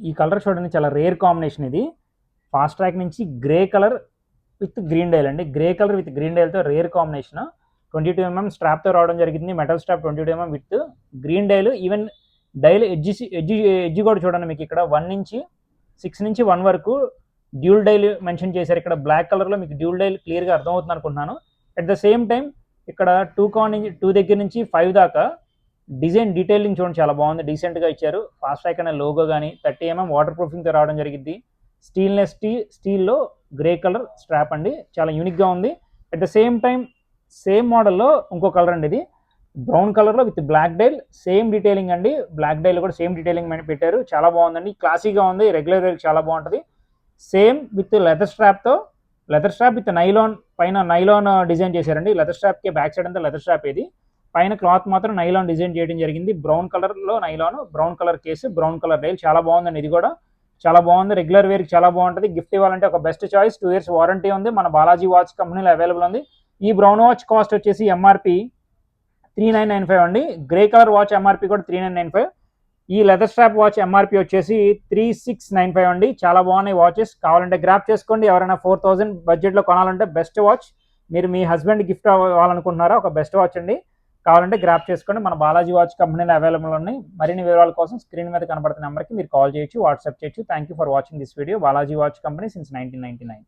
ఈ కలర్ చూడండి, చాలా రేర్ కాంబినేషన్ ఇది. ఫాస్ట్ ట్రాక్ నుంచి grey colour with green dial అండి. గ్రే కలర్ విత్ గ్రీన్ డైల్తో రేర్ కాంబినేషన్. 22mm స్ట్రాప్తో రావడం జరిగింది. Metal strap 22mm with green dial. Even dial edge కూడా చూడండి, మీకు ఇక్కడ 1 నుంచి 6 నుంచి 1 వరకు డ్యూల్ డైల్ మెన్షన్ చేశారు. ఇక్కడ బ్లాక్ కలర్లో మీకు డ్యూల్ డైల్ క్లియర్గా అర్థమవుతుంది అనుకుంటున్నాను. అట్ ద సేమ్ టైం ఇక్కడ 2 దగ్గర నుంచి 5 దాకా డిజైన్ డీటెయిలింగ్ చూడండి, చాలా బాగుంది, డీసెంట్గా ఇచ్చారు. ఫాస్ట్ ట్రాక్ అనే లోగో కానీ 30mm వాటర్ ప్రూఫింగ్తో రావడం జరిగింది. స్టీల్నెస్ స్టీల్లో గ్రే కలర్ స్ట్రాప్ అండి, చాలా యూనిక్గా ఉంది. At the same time same మోడల్లో ఇంకో కలర్ అండి, ఇది బ్రౌన్ కలర్లో with black dial, same detailing అండి. బ్లాక్ డైల్ కూడా సేమ్ డీటెయిలింగ్ పెట్టారు, చాలా బాగుందండి, క్లాసీగా ఉంది, రెగ్యులర్ వేర్ చాలా బాగుంటుంది. సేమ్ విత్ లెదర్ స్ట్రాప్తో, లెదర్ స్ట్రాప్ విత్ నైలాన్, పైన నైలాన్ డిజైన్ చేశారండి. లెదర్ స్ట్రాప్కి బ్యాక్ సైడ్ అంతా లెదర్ స్ట్రాప్, ఇది పైన క్లాత్ మాత్రం నైలాన్ డిజైన్ చేయడం జరిగింది. బ్రౌన్ కలర్లో nylon, brown colour case, brown colour dial, చాలా బాగుందండి. ఇది కూడా చాలా బాగుంది, రెగ్యులర్ వేర్కి చాలా బాగుంటుంది. గిఫ్ట్ ఇవ్వాలంటే ఒక బెస్ట్ చాయిస్. 2 years వారంటీ ఉంది, మన బాలాజీ వాచ్ కంపెనీలో అవైలబుల్ ఉంది. ఈ బ్రౌన్ వాచ్ కాస్ట్ వచ్చేసి ఎంఆర్పి 3995 అండి. గ్రే కలర్ వాచ్ ఎంఆర్పి కూడా 3995. ఈ లెదర్ స్ట్రాప్ వాచ్ ఎంఆర్పి వచ్చేసి 3695 అండి. చాలా బాగున్నాయి వాచెస్, కావాలంటే గ్రాప్ చేసుకోండి. ఎవరైనా 4000 బడ్జెట్లో కొనాలంటే బెస్ట్ వాచ్. మీరు మీ హస్బెండ్ గిఫ్ట్ అవ్వాలనుకుంటున్నారా, ఒక బెస్ట్ వాచ్ అండి, కావాలంటే గ్రాప్ చేసుకోండి. మన బాలాజీ వాచ్ కంపెనీలో అవైలబుల్ ఉన్నాయి. మరిన్ని వివరాల కోసం స్క్రీన్ మీద కనబడుతున్న నెంబర్కి మీరు కాల్ చేయొచ్చు, వాట్సాప్ చేయొచ్చు. Thank you for watching this video. Balaji watch company since 1999.